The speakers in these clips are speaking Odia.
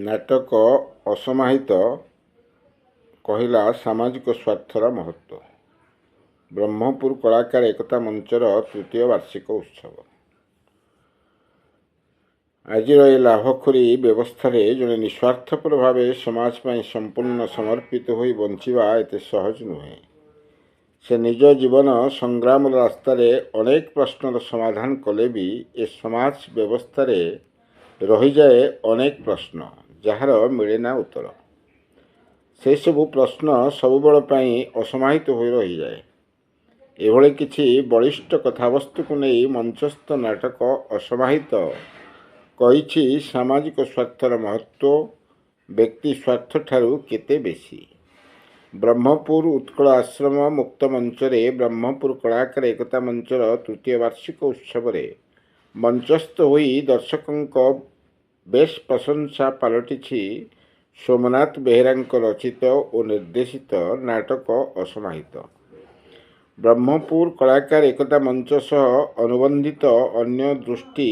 ନାଟକ ଅସମାହିତ କହିଲା ସାମାଜିକ ସ୍ୱାର୍ଥର ମହତ୍ତ୍ୱ। ବ୍ରହ୍ମପୁର କଳାକାର ଏକତା ମଞ୍ଚର ତୃତୀୟ ବାର୍ଷିକ ଉତ୍ସବ। ଆଜିର ଏ ଲାଭଖୋରୀ ବ୍ୟବସ୍ଥାରେ ଜଣେ ନିଃସ୍ୱାର୍ଥପର ଭାବେ ସମାଜ ପାଇଁ ସମ୍ପୂର୍ଣ୍ଣ ସମର୍ପିତ ହୋଇ ବଞ୍ଚିବା ଏତେ ସହଜ ନୁହେଁ। ସେ ନିଜ ଜୀବନ ସଂଗ୍ରାମର ରାସ୍ତାରେ ଅନେକ ପ୍ରଶ୍ନର ସମାଧାନ କଲେ ବି ଏ ସମାଜ ବ୍ୟବସ୍ଥାରେ ରହିଯାଏ ଅନେକ ପ୍ରଶ୍ନ, ଯାହାର ମିଳେନା ଉତ୍ତର। ସେସବୁ ପ୍ରଶ୍ନ ସବୁବେଳ ପାଇଁ ଅସମାହିତ ହୋଇ ରହିଯାଏ। ଏଭଳି କିଛି ବଳିଷ୍ଠ କଥାବସ୍ତୁକୁ ନେଇ ମଞ୍ଚସ୍ଥ ନାଟକ ଅସମାହିତ କହିଛି ସାମାଜିକ ସ୍ୱାର୍ଥର ମହତ୍ତ୍ୱ ବ୍ୟକ୍ତି ସ୍ୱାର୍ଥଠାରୁ କେତେ ବେଶୀ। ବ୍ରହ୍ମପୁର ଉତ୍କଳ ଆଶ୍ରମ ମୁକ୍ତ ମଞ୍ଚରେ ବ୍ରହ୍ମପୁର କଳାକାର ଏକତା ମଞ୍ଚର ତୃତୀୟ ବାର୍ଷିକ ଉତ୍ସବରେ ମଞ୍ଚସ୍ଥ ହୋଇ ଦର୍ଶକଙ୍କ ବେଶ ପ୍ରଶଂସା ପାଲଟିଛି ସୋମନାଥ ବେହେରାଙ୍କ ରଚିତ ଓ ନିର୍ଦ୍ଦେଶିତ ନାଟକ ଅସମାହିତ। ବ୍ରହ୍ମପୁର କଳାକାର ଏକତା ମଞ୍ଚ ସହ ଅନୁବନ୍ଧିତ ଅନ୍ୟ ଦୃଷ୍ଟି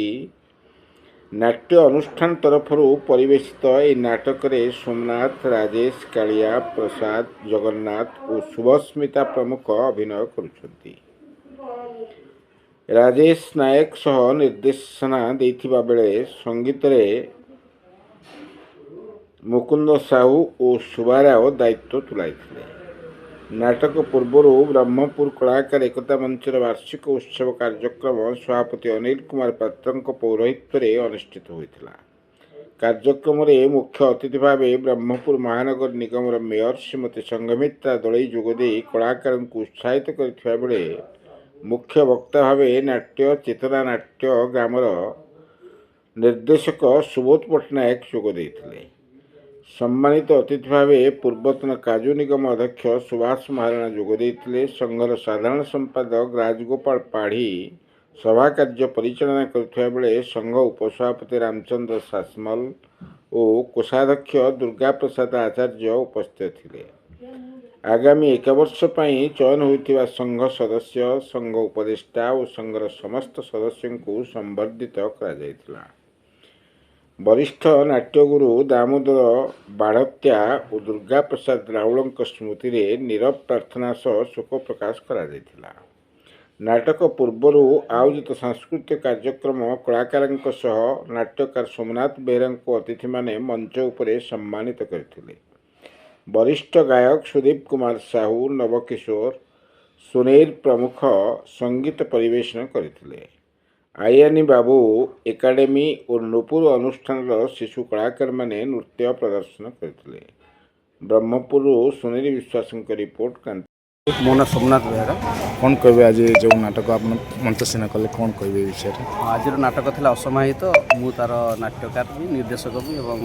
ନାଟ୍ୟ ଅନୁଷ୍ଠାନ ତରଫରୁ ପରିବେଶିତ ଏହି ନାଟକରେ ସୋମନାଥ, ରାଜେଶ, କାଳିଆ, ପ୍ରସାଦ, ଜଗନ୍ନାଥ ଓ ଶୁଭସ୍ମିତା ପ୍ରମୁଖ ଅଭିନୟ କରୁଛନ୍ତି। ରାଜେଶ ନାୟକ ସହ ନିର୍ଦ୍ଦେଶନା ଦେଇଥିବା ବେଳେ ସଙ୍ଗୀତରେ ମୁକୁନ୍ଦ ସାହୁ ଓ ଶୁଭାରାଓ ଦାୟିତ୍ୱ ତୁଲାଇଥିଲେ। ନାଟକ ପୂର୍ବରୁ ବ୍ରହ୍ମପୁର କଳାକାର ଏକତା ମଞ୍ଚର ବାର୍ଷିକ ଉତ୍ସବ କାର୍ଯ୍ୟକ୍ରମ ସଭାପତି ଅନିଲ କୁମାର ପାତ୍ରଙ୍କ ପୌରୋହିତ୍ୟରେ ଅନୁଷ୍ଠିତ ହୋଇଥିଲା। କାର୍ଯ୍ୟକ୍ରମରେ ମୁଖ୍ୟ ଅତିଥି ଭାବେ ବ୍ରହ୍ମପୁର ମହାନଗର ନିଗମର ମେୟର ଶ୍ରୀମତୀ ସଂଘମିତ୍ରା ଦଳେଇ ଯୋଗଦେଇ କଳାକାରଙ୍କୁ ଉତ୍ସାହିତ କରିଥିବା ବେଳେ ମୁଖ୍ୟ ବକ୍ତା ଭାବେ ନାଟ୍ୟ ଚେତନା ନାଟ୍ୟ ଗ୍ରାମର ନିର୍ଦ୍ଦେଶକ ସୁବୋଧ ପଟ୍ଟନାୟକ ଯୋଗ ଦେଇଥିଲେ। ସମ୍ମାନିତ ଅତିଥି ଭାବେ ପୂର୍ବତନ କାଜୁ ନିଗମ ଅଧ୍ୟକ୍ଷ ସୁଭାଷ ମହାରଣା ଯୋଗ ଦେଇଥିଲେ। ସଂଘର ସାଧାରଣ ସମ୍ପାଦକ ରାଜଗୋପାଳ ପାଢ଼ୀ ସଭା କାର୍ଯ୍ୟ ପରିଚାଳନା କରିଥିବା ବେଳେ ସଂଘ ଉପସଭାପତି ରାମଚନ୍ଦ୍ର ସାସମଲ ଓ କୋଷାଧ୍ୟକ୍ଷ ଦୁର୍ଗା ପ୍ରସାଦ ଆଚାର୍ଯ୍ୟ ଉପସ୍ଥିତ ଥିଲେ। ଆଗାମୀ 1 ବର୍ଷ ପାଇଁ ଚୟନ ହୋଇଥିବା ସଂଘ ସଦସ୍ୟ, ସଂଘ ଉପଦେଷ୍ଟା ଓ ସଂଘର ସମସ୍ତ ସଦସ୍ୟଙ୍କୁ ସମ୍ବର୍ଦ୍ଧିତ କରାଯାଇଥିଲା। ବରିଷ୍ଠ ନାଟ୍ୟଗୁରୁ ଦାମୋଦର ବାଢ଼ତ୍ୟା ଓ ଦୁର୍ଗା ପ୍ରସାଦ ରାଉଳଙ୍କ ସ୍ମୃତିରେ ନୀରବ ପ୍ରାର୍ଥନା ସହ ଶୋକ ପ୍ରକାଶ କରାଯାଇଥିଲା। ନାଟକ ପୂର୍ବରୁ ଆୟୋଜିତ ସାଂସ୍କୃତିକ କାର୍ଯ୍ୟକ୍ରମ କଳାକାରଙ୍କ ସହ ନାଟ୍ୟକାର ସୋମନାଥ ବେହେରାଙ୍କୁ ଅତିଥିମାନେ ମଞ୍ଚ ଉପରେ ସମ୍ମାନିତ କରିଥିଲେ। ବରିଷ୍ଠ ଗାୟକ ସୁଦୀପ କୁମାର ସାହୁ, ନବକିଶୋର, ସୁନୀର ପ୍ରମୁଖ ସଙ୍ଗୀତ ପରିବେଷଣ କରିଥିଲେ। ଆୟାନି ବାବୁ ଏକାଡେମୀ ଓ ନୂପୁର ଅନୁଷ୍ଠାନର ଶିଶୁ କଳାକାରମାନେ ନୃତ୍ୟ ପ୍ରଦର୍ଶନ କରିଥିଲେ। ବ୍ରହ୍ମପୁରରୁ ସୁନୀଲ ବିଶ୍ୱାସଙ୍କ ରିପୋର୍ଟ। ମୋ ନାଁ ସୋମନାଥ ବେହେରା। କ'ଣ କହିବେ ଆଜି ଯେଉଁ ନାଟକ ଆପଣ ମଞ୍ଚସ୍ଥ କଲେ, କ'ଣ କହିବେ ଏ ବିଷୟରେ? ଆଜିର ନାଟକ ଥିଲା ଅସମାହିତ। ମୁଁ ତା'ର ନାଟ୍ୟକାର ବି, ନିର୍ଦ୍ଦେଶକ ବି ଏବଂ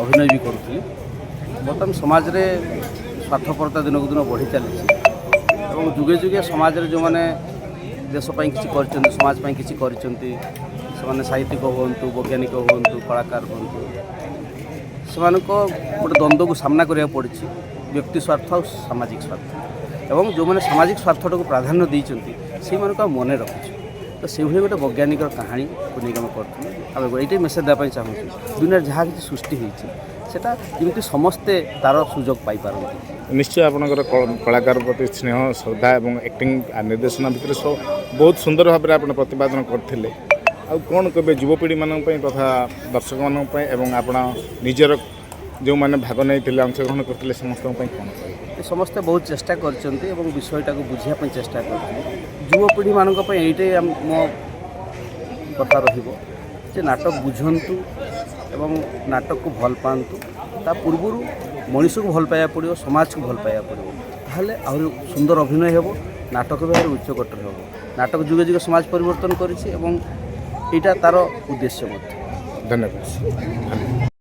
ଅଭିନୟ ବି କରୁଥିଲି। ବର୍ତ୍ତମାନ ସମାଜରେ ସ୍ୱାର୍ଥପରତା ଦିନକୁ ଦିନ ବଢ଼ି ଚାଲିଛି ଏବଂ ଯୁଗେ ଯୁଗେ ସମାଜରେ ଯେଉଁମାନେ ଦେଶ ପାଇଁ କିଛି କରିଛନ୍ତି, ସମାଜ ପାଇଁ କିଛି କରିଛନ୍ତି, ସେମାନେ ସାହିତ୍ୟିକ ହୁଅନ୍ତୁ, ବୈଜ୍ଞାନିକ ହୁଅନ୍ତୁ, କଳାକାର ହୁଅନ୍ତୁ, ସେମାନଙ୍କ ଗୋଟେ ଦ୍ୱନ୍ଦ୍ୱକୁ ସାମ୍ନା କରିବାକୁ ପଡ଼ିଛି, ବ୍ୟକ୍ତି ସ୍ୱାର୍ଥ ଆଉ ସାମାଜିକ ସ୍ୱାର୍ଥ। ଏବଂ ଯେଉଁମାନେ ସାମାଜିକ ସ୍ୱାର୍ଥଟାକୁ ପ୍ରାଧାନ୍ୟ ଦେଇଛନ୍ତି ସେଇମାନଙ୍କୁ ଆଉ ମନେ ରଖୁଛୁ। ତ ସେଭଳି ଗୋଟେ ବୈଜ୍ଞାନିକର କାହାଣୀକୁ ନେଇକି ଆମେ କରିଥିଲୁ। ଆମେ ଏଇଟାই ମେସେଜ୍ ଦେବା ପାଇଁ ଚାହୁଁଛୁ, ଦୁନିଆରେ ଯାହା କିଛି ସୃଷ୍ଟି ହୋଇଛି ସେଇଟା ଯେମିତି ସମସ୍ତେ ତା'ର ସୁଯୋଗ ପାଇପାରନ୍ତି। ନିଶ୍ଚୟ ଆପଣଙ୍କର କଳାକାର ପ୍ରତି ସ୍ନେହ, ଶ୍ରଦ୍ଧା ଏବଂ ଆକ୍ଟିଂ ନିର୍ଦ୍ଦେଶନା ଭିତରେ ବହୁତ ସୁନ୍ଦର ଭାବରେ ଆପଣ ପ୍ରତିପାଦନ କରିଥିଲେ। ଆଉ କ'ଣ କହିବେ ଯୁବପିଢ଼ିମାନଙ୍କ ପାଇଁ ତଥା ଦର୍ଶକମାନଙ୍କ ପାଇଁ ଏବଂ ଆପଣ ନିଜର ଯେଉଁମାନେ ଭାଗ ନେଇଥିଲେ, ଅଂଶଗ୍ରହଣ କରିଥିଲେ ସମସ୍ତଙ୍କ ପାଇଁ କ'ଣ କହିବେ? ସମସ୍ତେ ବହୁତ ଚେଷ୍ଟା କରିଛନ୍ତି ଏବଂ ବିଷୟଟାକୁ ବୁଝିବା ପାଇଁ ଚେଷ୍ଟା କରିଛନ୍ତି। ଯୁବପିଢ଼ିମାନଙ୍କ ପାଇଁ ଏଇଟାଇ ମୋ କଥା ରହିବ ଯେ ନାଟକ ବୁଝନ୍ତୁ ଏବଂ ନାଟକକୁ ଭଲ ପାଆନ୍ତୁ। ତା ପୂର୍ବରୁ ମଣିଷକୁ ଭଲ ପାଇବାକୁ ପଡ଼ିବ, ସମାଜକୁ ଭଲ ପାଇବାକୁ ପଡ଼ିବ। ତାହେଲେ ଆହୁରି ସୁନ୍ଦର ଅଭିନୟ ହେବ, ନାଟକ ବି ଆହୁରି ଉଚ୍ଚକୋଟୀର ହେବ। ନାଟକ ଯୁଗେ ଯୁଗେ ସମାଜ ପରିବର୍ତ୍ତନ କରିଛି ଏବଂ ଏଇଟା ତା'ର ଉଦ୍ଦେଶ୍ୟ ମଧ୍ୟ। ଧନ୍ୟବାଦ।